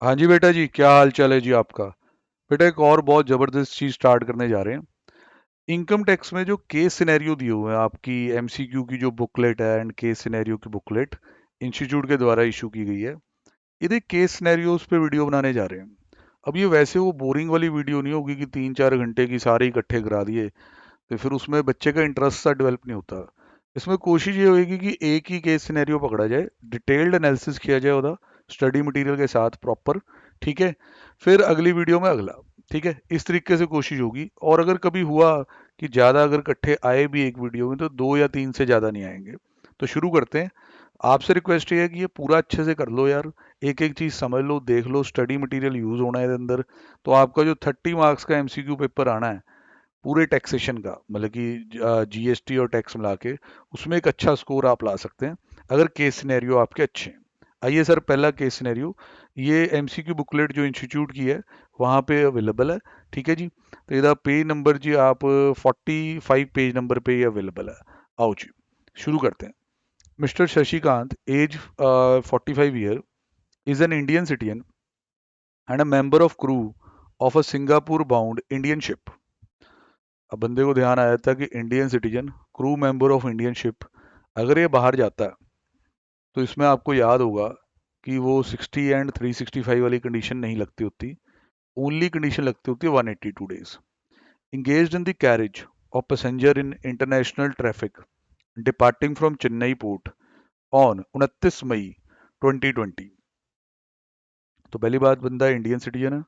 हाँ जी बेटा जी, क्या हाल चाल है जी आपका। बेटा एक और बहुत ज़बरदस्त चीज़ स्टार्ट करने जा रहे हैं। इनकम टैक्स में जो केस सिनेरियो दिए हुए हैं, आपकी एमसीक्यू की जो बुकलेट है एंड केस सिनेरियो की बुकलेट इंस्टीट्यूट के द्वारा इशू की गई है। ये देख केस सिनेरियोज पे वीडियो बनाने जा रहे हैं। अब ये वैसे वो बोरिंग वाली वीडियो नहीं होगी कि 3-4 घंटे की सारे इकट्ठे करा दिए, तो फिर उसमें बच्चे का इंटरेस्ट सा डेवलप नहीं होता। इसमें कोशिश ये होगी कि एक ही केस सिनेरियो पकड़ा जाए, डिटेल्ड एनालिसिस किया जाए उसका, स्टडी मटेरियल के साथ प्रॉपर। ठीक है, फिर अगली वीडियो में अगला। ठीक है, इस तरीके से कोशिश होगी। और अगर कभी हुआ कि ज़्यादा अगर इकट्ठे आए भी एक वीडियो में, तो 2 या 3 से ज़्यादा नहीं आएंगे। तो शुरू करते हैं। आपसे रिक्वेस्ट ये है कि ये पूरा अच्छे से कर लो यार। एक एक चीज़ समझ लो, देख लो, स्टडी मटेरियल यूज़ होना है इसके अंदर। तो आपका जो 30 मार्क्स का एमसीक्यू पेपर आना है पूरे टैक्सेशन का, मतलब कि जीएसटी और टैक्स मिला के, उसमें एक अच्छा स्कोर आप ला सकते हैं अगर केस सिनेरियो आपके अच्छे हैं। आइए सर, पहला केस सिनेरियो। ये एमसीक्यू बुकलेट जो इंस्टीट्यूट की है वहाँ पे अवेलेबल है। ठीक है जी। तो इधर पेज नंबर जी आप 45 पेज नंबर पे ये अवेलेबल है। आओ जी, शुरू करते हैं। Mister Shashikant, age 45 year, is an Indian citizen and a member of crew of a Singapore bound Indian ship. अब बंदे को ध्यान आया था कि Indian citizen, crew member of Indian ship, अगर ये बाहर जाता है तो इसमें आपको याद होगा कि वो 60 एंड 365 वाली कंडीशन नहीं लगती होती। ओनली कंडीशन लगती होती है 182 days. Engaged in the carriage of passenger in international traffic departing from Chennai port on 29 मई 2020। तो पहली बात, बंदा इंडियन सिटीजन है,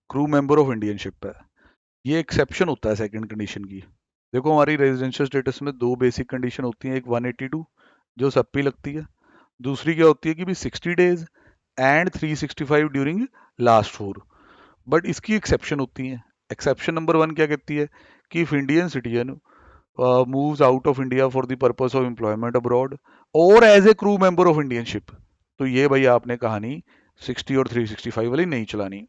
crew member of Indian ship है। ये एक्सेप्शन होता है सेकंड कंडीशन की। देखो, हमारी रेजिडेंशियल स्टेटस में दो बेसिक कंडीशन होती हैं। एक 182 जो सब पे लगती है, दूसरी क्या होती है कि भी 60 days and 365 during last 4। But इसकी एक्सेप्शन होती है। एक्सेप्शन नंबर 1 क्या कहती है कि if Indian citizen moves out of India for the purpose of employment abroad और as a crew member of Indian ship, तो ये भाई आपने कहानी 60 और 365 वाली नहीं चलानी।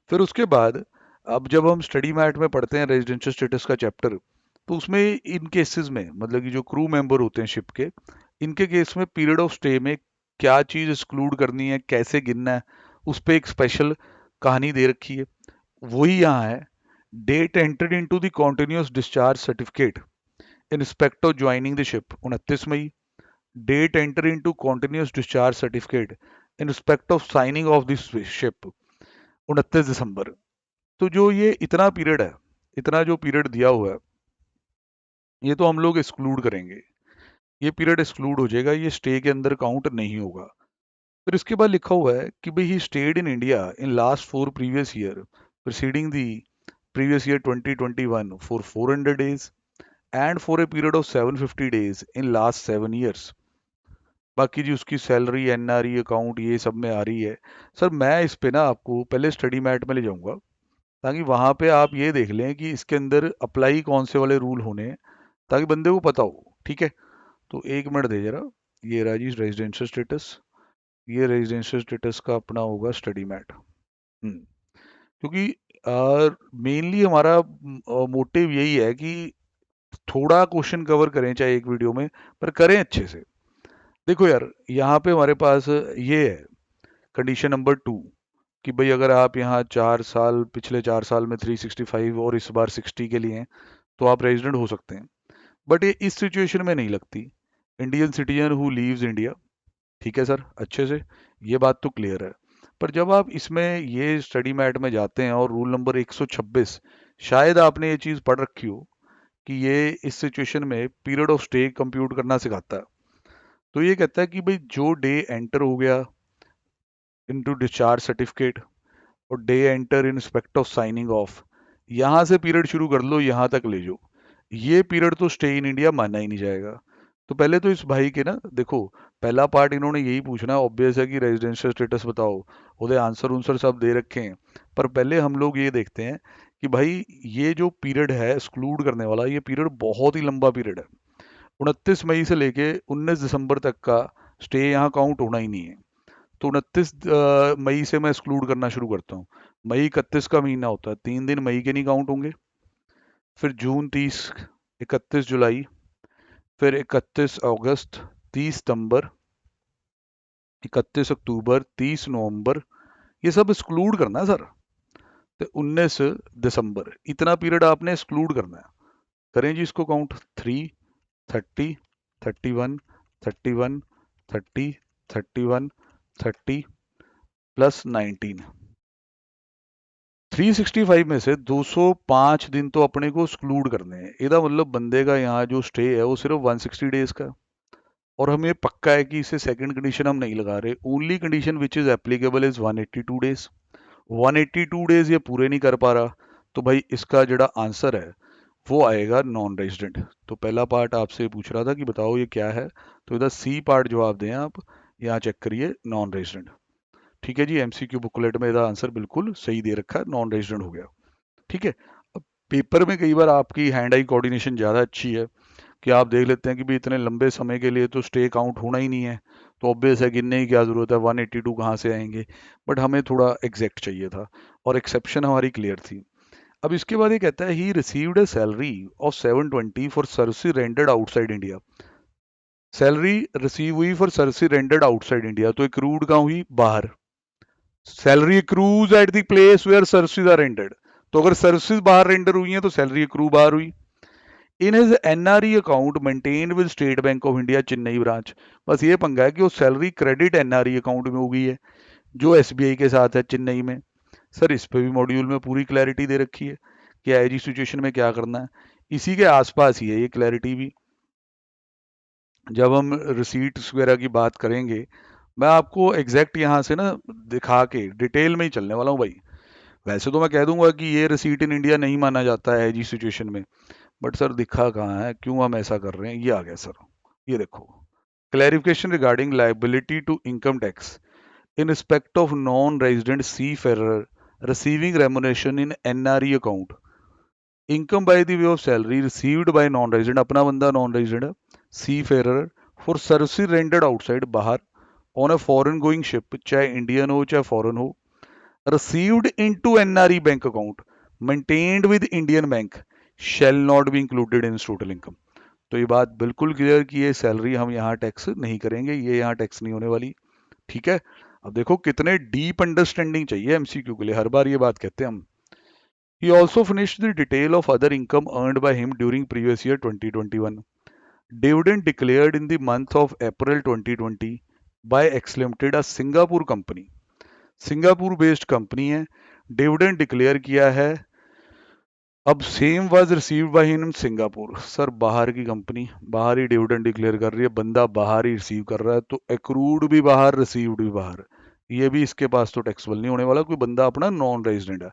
फिर उसके बाद, अब जब हम स्टडी मैट में पढ़ते हैं रेजिडेंशियल स्टेटस का चैप्टर, तो उसमें इन केसेस में, मतलब कि जो क्रू मेंबर होते हैं शिप के, इनके केस में पीरियड ऑफ स्टे में क्या चीज़ एक्सक्लूड करनी है, कैसे गिनना है, उस पर एक स्पेशल कहानी दे रखी है। वही यहाँ है। Date entered into the continuous discharge certificate in respect of joining the ship 29 May. Date enter into continuous discharge certificate in respect of signing off this ship 29 December. तो जो ये इतना पीरियड है, इतना जो पीरियड दिया हुआ है, ये तो हम लोग एक्सक्लूड करेंगे। ये पीरियड एक्सक्लूड हो जाएगा, ये स्टे के अंदर काउंट नहीं होगा। फिर इसके बाद लिखा हुआ है कि भाई he stayed in India in last 4 previous year preceding the previous year 2021 for 400 days and for a period of 750 days in last 7 years। बाकी जी उसकी सैलरी, एनआरई अकाउंट, ये सब में आ रही है। सर मैं इस पे ना आपको पहले स्टडी मैट में ले जाऊंगा, ताकि वहां पे आप ये देख लें कि इसके अंदर अप्लाई कौन से वाले रूल होने हैं, ताकि बंदे को पता हो। ठीक है, तो 1 मिनट दे जरा। ये रहा जी रेजिडेंशियल स्टेटस। ये रेजिडेंशियल स्टेटस का अपना होगा स्टडी मैट। क्योंकि मेनली हमारा मोटिव यही है कि थोड़ा क्वेश्चन कवर करें चाहे एक वीडियो में, पर करें अच्छे से। देखो यार, यहाँ पे हमारे पास ये है कंडीशन नंबर 2 कि भाई अगर आप यहाँ 4 साल, पिछले 4 साल में 365 और इस बार 60 के लिए हैं, तो आप रेजिडेंट हो सकते हैं। बट ये इस सिचुएशन में नहीं लगती। Indian citizen who leaves India. ठीक है सर, अच्छे से ये बात तो क्लियर है। पर जब आप इसमें ये स्टडी मैट में जाते हैं और रूल नंबर 126, शायद आपने ये चीज़ पढ़ रखी हो कि ये इस सिचुएशन में पीरियड ऑफ स्टे कंप्यूट करना सिखाता है। तो ये कहता है कि भाई जो डे एंटर हो गया इनटू डिस्चार्ज सर्टिफिकेट और day enter in respect of signing of, यहाँ से पीरियड शुरू कर लो, यहाँ तक ले जाओ। ये पीरियड तो स्टे इन इंडिया माना ही नहीं जाएगा। तो पहले तो इस भाई के ना देखो, पहला पार्ट इन्होंने यही पूछना है, ऑब्वियस है कि रेजिडेंशियल स्टेटस बताओ, उधर आंसर उनसर सब दे रखे हैं। पर पहले हम लोग ये देखते हैं कि भाई ये जो पीरियड है एक्सक्लूड करने वाला, ये पीरियड बहुत ही लंबा पीरियड है। 29 मई से लेके 19 दिसंबर तक का स्टे यहाँ काउंट होना ही नहीं है। तो 29 मई से मैं एक्सक्लूड करना शुरू करता हूँ। मई 31 का महीना होता है, 3 दिन मई के नहीं काउंट होंगे। फिर जून 30, 31 जुलाई, फिर 31 अगस्त, 30 सितंबर, 31 अक्टूबर, 30 नवंबर, ये सब एक्सक्लूड करना है सर। तो 19 दिसंबर इतना पीरियड आपने एक्सक्लूड करना है। करें जी इसको काउंट। 3, 30, 31, 31, 30, 31, 30 प्लस 19, 365 में से 205 दिन तो अपने को एक्सक्लूड करने हैं। ਇਹਦਾ मतलब बंदे का यहाँ जो स्टे है वो सिर्फ 160 डेज का। और हमें पक्का है कि इसे सेकंड कंडीशन हम नहीं लगा रहे। Only condition which is applicable is 182 days. 182 days ये पूरे नहीं कर पा रहा, तो भाई इसका जड़ा आंसर है वो आएगा नॉन रेजिडेंट। तो पहला पार्ट आपसे पूछ रहा था कि बताओ ये क्या है, तो इधर सी पार्ट जवाब दें आप। यहाँ चेक करिए नॉन रेजिडेंट। ठीक है जी, एमसीक्यू बुकलेट में इसका आंसर बिल्कुल सही दे रखा है, नॉन रेजिडेंट हो गया। ठीक है। अब पेपर में कई बार आपकी हैंड आई कोऑर्डिनेशन ज़्यादा अच्छी है कि आप देख लेते हैं कि भी इतने लंबे समय के लिए तो स्टे काउंट होना ही नहीं है, तो ऑब्वियस है गिनने की क्या ज़रूरत है, 182 कहाँ से आएंगे। बट हमें थोड़ा एग्जैक्ट चाहिए था और एक्सेप्शन हमारी क्लियर थी। अब इसके बाद ये कहता है he received a salary of 720 for service rendered outside India. Salary receive हुई for service rendered outside India, तो एक्रूड कहाँ हुई, बाहर। Salary accrues at the place where services are rendered, तो अगर सर्विसेज बाहर रेंडर हुई हैं तो सैलरी एक्रू बाहर हुई। In his NRE account maintain with state bank of India Chennai branch. बस ये पंगा है कि वो सैलरी क्रेडिट एनआरई अकाउंट में हो गई है जो एसबीआई के साथ है चेन्नई में। सर इस पे भी मॉड्यूल में पूरी क्लैरिटी दे रखी है कि ऐसी सिचुएशन में क्या करना है। इसी के आसपास ही है ये क्लैरिटी भी। जब हम रिसीट्स वगैरह की बात करेंगे, मैं आपको एग्जैक्ट यहाँ से ना दिखा के डिटेल में ही चलने वाला हूँ भाई। वैसे तो मैं कह दूंगा कि ये रिसीट इन इंडिया नहीं माना जाता है जी सिचुएशन में, बट सर दिखा कहाँ है, क्यों हम ऐसा कर रहे हैं, ये आ गया सर। ये देखो, clarification regarding liability to income tax in respect of non-resident seafarer receiving remuneration in NRE account, income by the way of salary received by non-resident, अपना बंदा non-resident है, seafarer for services rendered outside, बाहर, on a foreign going ship, चाहे Indian हो चाहे foreign हो, received into NRE bank account maintained with Indian bank shall not be included in total income। तो ये बात बिल्कुल क्लियर कि ये सैलरी हम यहाँ टैक्स नहीं करेंगे, ये यहाँ टैक्स नहीं होने वाली। ठीक है। अब देखो कितने डीप अंडरस्टैंडिंग चाहिए एमसीक्यू के लिए, हर बार ये बात कहते हैं हम। He also finished the detail of other income earned by him during previous year 2021. Dividend declared in the month of April 2020 by X Limited, a Singapore company. Singapore based company है, dividend declare किया है। अब same was received by in Singapore. Sir बाहर की company बाहर ही dividend declare कर रही है, बंदा बाहर ही रिसीव कर रहा है, तो एक्रूड भी बाहर रिसीव्ड भी बाहर। ये भी इसके पास तो टैक्सेबल नहीं होने वाला, कोई बंदा अपना नॉन रेजिडेंट है।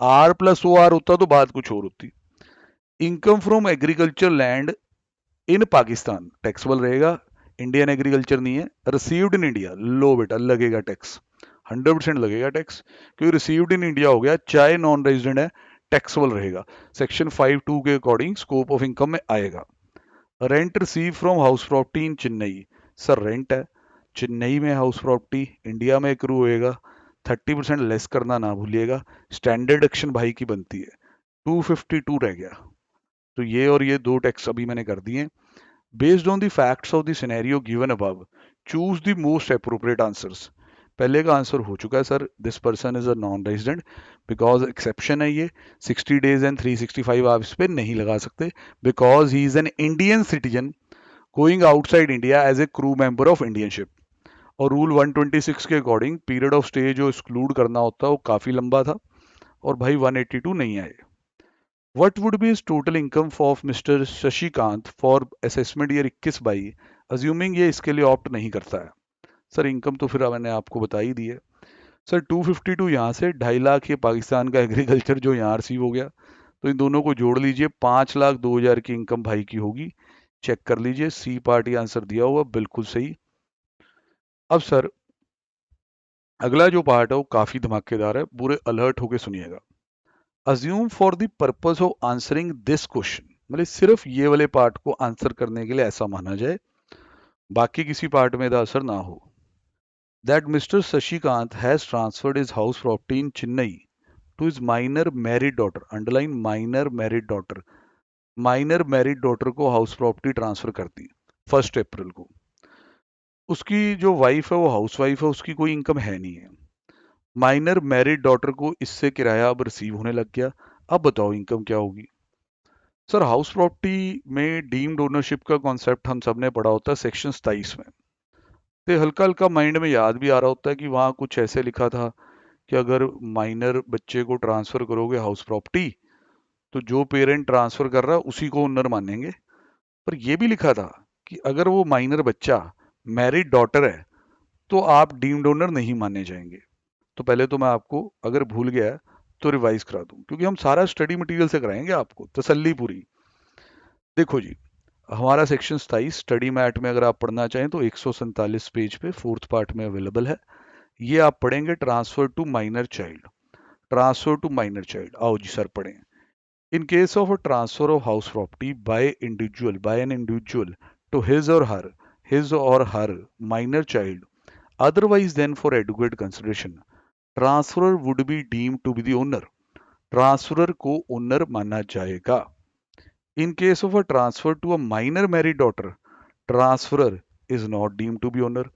आर प्लस ओ आर होता तो बात कुछ और होती। Income from agriculture land in Pakistan taxable रहेगा, इंडियन एग्रीकल्चर नहीं है। रिसीव्ड इन इंडिया, लो बेटा लगेगा टैक्स, 100% लगेगा टैक्स, क्योंकि रिसीव्ड इन इंडिया हो गया, चाहे नॉन रेजिडेंट है टैक्सेबल रहेगा। सेक्शन 5(2) के अकॉर्डिंग स्कोप ऑफ इनकम में आएगा। Rent receive from house property in Chennai. Sir rent है चेन्नई में, हाउस प्रॉपर्टी इंडिया में एक्रू होएगा, 30% लेस करना ना भूलिएगा। स्टैंडर्ड एक्शन भाई की बनती है, 252 रह गया। तो ये और ये दो टैक्स अभी मैंने कर दिए। Based on the facts of the scenario given above, choose the most appropriate answers. पहले का आंसर हो चुका है sir, this person is a non resident, because exception है ये, 60 डेज एंड 365 आप इस पर नहीं लगा सकते, because he is an Indian citizen going outside India as a crew member of Indian ship. और रूल 126 के अकॉर्डिंग पीरियड ऑफ स्टे जो एक्सक्लूड करना होता है वो काफ़ी लंबा था, और भाई 182 नहीं आए। What would be his total income of Mr. Shashikant for assessment year 21-22, assuming ये इसके लिए ऑप्ट नहीं करता है। सर इनकम तो फिर मैंने आपको बता ही दी है। सर 252 यहाँ से, 2.5 लाख ये पाकिस्तान का एग्रीकल्चर जो यहाँ रिसीव हो गया, तो इन दोनों को जोड़ लीजिए, 5,02,000 की इनकम भाई की होगी। चेक कर लीजिए, सी पार्टी आंसर दिया हुआ बिल्कुल सही। अब सर अगला जो पार्ट है वो काफ़ी धमाकेदार है, पूरे अलर्ट होके सुनिएगा। Assume for the purpose of answering this question, मतलब सिर्फ ये वाले पार्ट को आंसर करने के लिए ऐसा माना जाए, बाकी किसी पार्ट में इसका असर ना हो, that mister Shashikant has transferred his house property in Chennai to his minor married daughter, underline minor married daughter. Minor married daughter को हाउस प्रॉपर्टी ट्रांसफर कर दी 1 अप्रैल को। उसकी जो वाइफ है वो हाउस वाइफ है, उसकी कोई इनकम है नहीं है। माइनर मैरिड डॉटर को इससे किराया अब रिसीव होने लग गया। अब बताओ इनकम क्या होगी। सर हाउस प्रॉपर्टी में डीम्ड ओनरशिप का कॉन्सेप्ट हम सब ने पढ़ा होता है सेक्शन 27 में। तो हल्का हल्का माइंड में याद भी आ रहा होता है कि वहाँ कुछ ऐसे लिखा था कि अगर माइनर बच्चे को ट्रांसफर करोगे हाउस प्रॉपर्टी, तो जो पेरेंट ट्रांसफर कर रहा है उसी को ओनर मानेंगे। पर यह भी लिखा था कि अगर वो माइनर बच्चा मैरिड डॉटर है तो आप डीम्ड ओनर नहीं माने जाएंगे। तो पहले तो मैं आपको अगर भूल गया है तो रिवाइज करा दूं, क्योंकि हम सारा स्टडी मटेरियल से कराएंगे आपको तसल्ली पूरी। देखो जी, हमारा सेक्शन 27 स्टडी मैट में अगर आप पढ़ना चाहें तो 147 पेज पे फोर्थ पार्ट में अवेलेबल है। ये आप पढ़ेंगे transfer to minor child. Transfer to minor child, आओ जी सर पढ़ें। In case of a transfer of house property by an individual to his or her minor child, otherwise than for adequate consideration, transferor would be deemed to be the owner. Transferor को owner माना जाएगा. In case of a transfer to a minor married daughter, transferor is not deemed to be owner.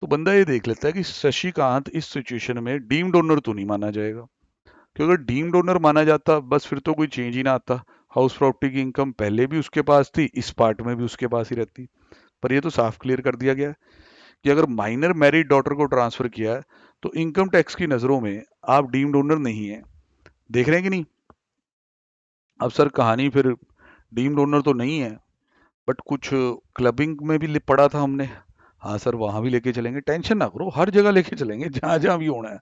तो बंदा ये देख लेता है कि शशिकांत इस सिचुएशन में डीम्ड ओनर तो नहीं माना जाएगा, कि अगर डीम्ड ओनर माना जाता बस फिर तो कोई चेंज ही ना आता। हाउस प्रॉपर्टी की इनकम पहले भी उसके पास थी, इस पार्ट में भी उसके पास ही रहती। पर ये तो साफ क्लियर कर दिया गया है कि अगर माइनर मैरिड डॉटर को ट्रांसफर किया है तो इनकम टैक्स की नजरों में आप डीम्ड ओनर नहीं है। देख रहे हैं कि नहीं। अब सर कहानी फिर डीम्ड ओनर तो नहीं है, बट कुछ क्लबिंग में भी पढ़ा था हमने। हाँ सर वहां भी लेके चलेंगे, टेंशन ना करो, हर जगह लेके चलेंगे जहां जहां भी होना है।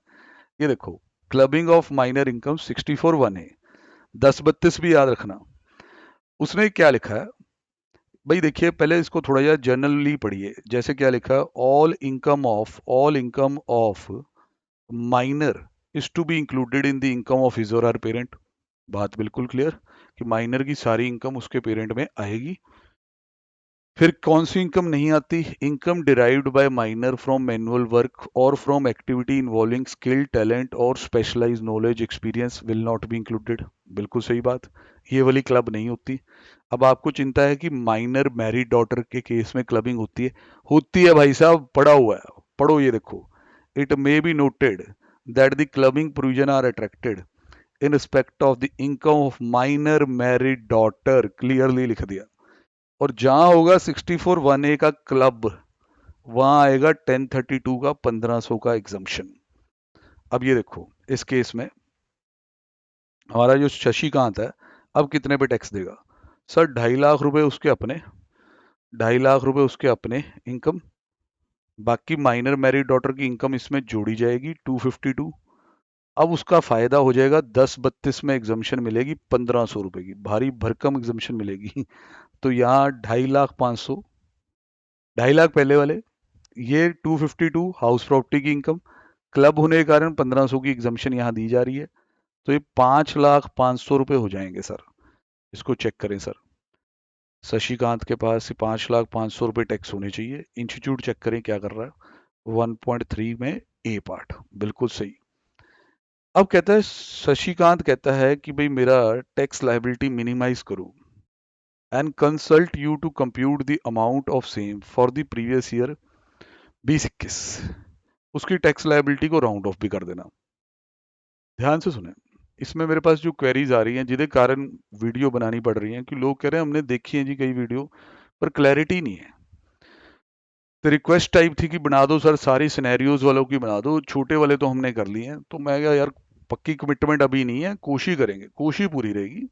ये देखो, क्लबिंग ऑफ माइनर इनकम 64(1) है, 1032 भी याद रखना। उसने क्या लिखा है भाई, देखिए पहले इसको थोड़ा यार जनरली पढ़िए। जैसे क्या लिखा है, all income of minor is to be included in the income of his और हर पेरेंट। बात बिल्कुल क्लियर कि माइनर की सारी इनकम उसके पेरेंट में आएगी। फिर कौन सी इनकम नहीं आती, income derived by miner from manual work और from activity involving skill talent और specialised knowledge experience will not be included. बिल्कुल सही बात, ये वाली क्लब नहीं होती। अब आपको चिंता है कि माइनर मैरिड डॉटर के केस में क्लबिंग होती है। होती है भाई साहब, पढ़ा हुआ है, पढ़ो ये देखो। It may be noted that the clubbing provision are attracted in respect of the income of minor married daughter, clearly लिख दिया। और जहां होगा 64(1)(a) का क्लब, वहां आएगा 1032 का 1500 का एग्जम्पशन। अब ये देखो, इस केस में हमारा जो शशिकांत है अब कितने पे टैक्स देगा। सर 2.5 लाख रुपए उसके अपने, 2.5 लाख रुपए उसके अपने इनकम, बाकी माइनर मैरिड डॉटर की इनकम इसमें जोड़ी जाएगी 252। अब उसका फायदा हो जाएगा 1032 में एग्जम्पशन मिलेगी 1500 रुपए की, भारी भरकम एग्जम्पशन मिलेगी। तो यहाँ 2.5 लाख 500, 2.5 लाख पहले वाले, ये 252 हाउस प्रॉपर्टी की इनकम, क्लब होने के कारण 1500 की एग्जम्पशन यहाँ दी जा रही है। तो ये 5,500,000 रुपए हो जाएंगे सर। इसको चेक करें सर, शशिकांत के पास 5,500,000 रुपए टैक्स होने चाहिए। इंस्टीट्यूट चेक करें क्या कर रहा है, 1.3 में ए पार्ट, बिल्कुल सही। अब कहता है, शशिकांत कहता है कि भाई मेरा टैक्स लायबिलिटी मिनिमाइज करो and consult you to compute the amount of same for the previous year 2021। उसकी टैक्स लायबिलिटी को राउंड ऑफ भी कर देना। ध्यान से सुने, इसमें मेरे पास जो क्वेरीज आ रही हैं जिसके कारण वीडियो बनानी पड़ रही है कि लोग कह रहे हैं हमने देखी है जी कई वीडियो पर क्लैरिटी नहीं है। तो रिक्वेस्ट टाइप थी कि बना दो सर, सारी सिनेरियोज वालों की बना दो, छोटे वाले तो हमने कर लिए हैं। तो मैं क्या यार, पक्की कमिटमेंट अभी नहीं है, कोशिश करेंगे, कोशिश पूरी रहेगी।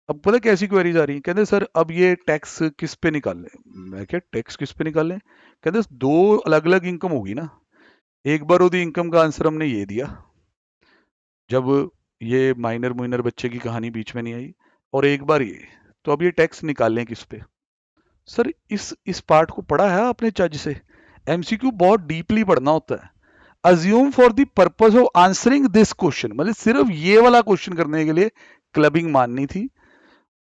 अब पता कैसी क्वेरीज आ रही है, कहते सर अब ये टैक्स किस पे निकाल लें। मैं क्या टैक्स किस पे निकाल लें, कहते दो अलग अलग इनकम होगी ना। एक बार ओदी इनकम का आंसर हमने ये दिया जब ये माइनर मुइनर बच्चे की कहानी बीच में नहीं आई, और एक बार ये, तो अब ये टैक्स निकालें किस पे। सर इस पार्ट को पढ़ा है आपने चज से, एमसीक्यू बहुत डीपली पढ़ना होता है। Assume for the purpose of answering this question, मतलब सिर्फ ये वाला क्वेश्चन करने के लिए क्लबिंग माननी थी,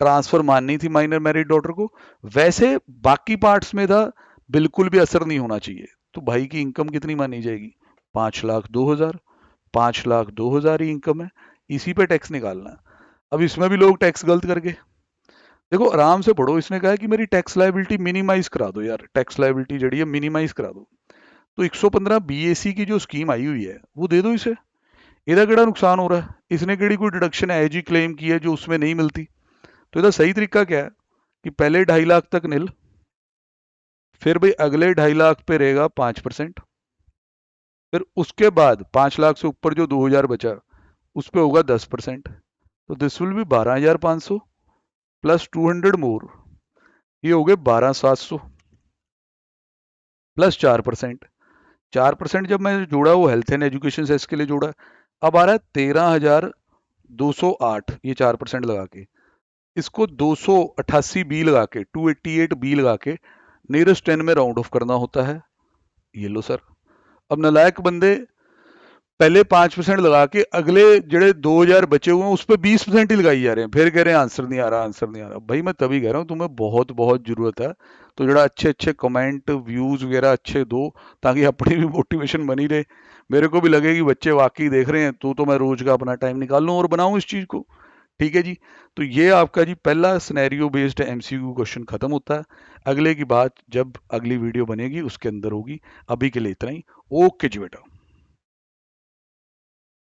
ट्रांसफर माननी थी माइनर मैरिड डॉटर को। वैसे बाकी पार्ट्स में था बिल्कुल भी असर नहीं होना चाहिए। तो भाई की इनकम कितनी मानी जाएगी, 5,02,000, 5,02,000 ही इनकम है, इसी पे टैक्स निकालना है। अब इसमें भी लोग टैक्स गलत करके, देखो आराम से पढ़ो। इसने कहा है कि मेरी टैक्स लायबिलिटी मिनिमाइज करा दो यार, टैक्स लायबिलिटी जड़ी है मिनिमाइज करा दो। तो 115 बीएसी की जो स्कीम आई हुई है वो दे दो इसे। ਇਹਦਾ ਕਿਹੜਾ ਨੁਕਸਾਨ ਹੋ रहा है, इसने ਕਿਹੜੀ कोई डिडक्शन है जी क्लेम की है जो उसमें नहीं मिलती। तो ਇਹਦਾ सही तरीका क्या है कि पहले 2.5 लाख तक नील, फिर भाई अगले 2.5 लाख पे रहेगा 5%, फिर उसके बाद 5 लाख से ऊपर जो 2,000 बचा उस पे होगा 10%। तो दिस विल बी 12,500 प्लस 200 मोर, ये हो गए 12,700 प्लस 4%। 4% जब मैं जोड़ा वो हेल्थ एंड एजुकेशन सेस के लिए जोड़ा, अब आ रहा है 13,208, ये 4% लगा के, इसको 288 बी लगा के, 288 बी लगा के नियरेस्ट 10 में राउंड ऑफ करना होता है। ये लो सर, अब नालायक बंदे पहले 5% लगा के अगले जेड़े 2,000 बचे हुए हैं उस पर 20% ही लगाई जा रहे हैं, फिर कह रहे हैं आंसर नहीं आ रहा, आंसर नहीं आ रहा। भाई मैं तभी कह रहा हूँ तुम्हें बहुत बहुत जरूरत है, तो जरा अच्छे अच्छे कमेंट व्यूज वगैरह अच्छे दो, ताकि अपनी भी मोटिवेशन बनी रहे, मेरे को भी लगे कि बच्चे वाकई देख रहे हैं, तो मैं रोज का अपना टाइम निकाल लूँ और बनाऊँ इस चीज़ को। ठीक है जी, तो ये आपका जी पहला सिनेरियो बेस्ड एमसीक्यू क्वेश्चन खत्म होता है। अगले की बात जब अगली वीडियो बनेगी उसके अंदर होगी। अभी के लिए इतना ही। ओके जी बेटा।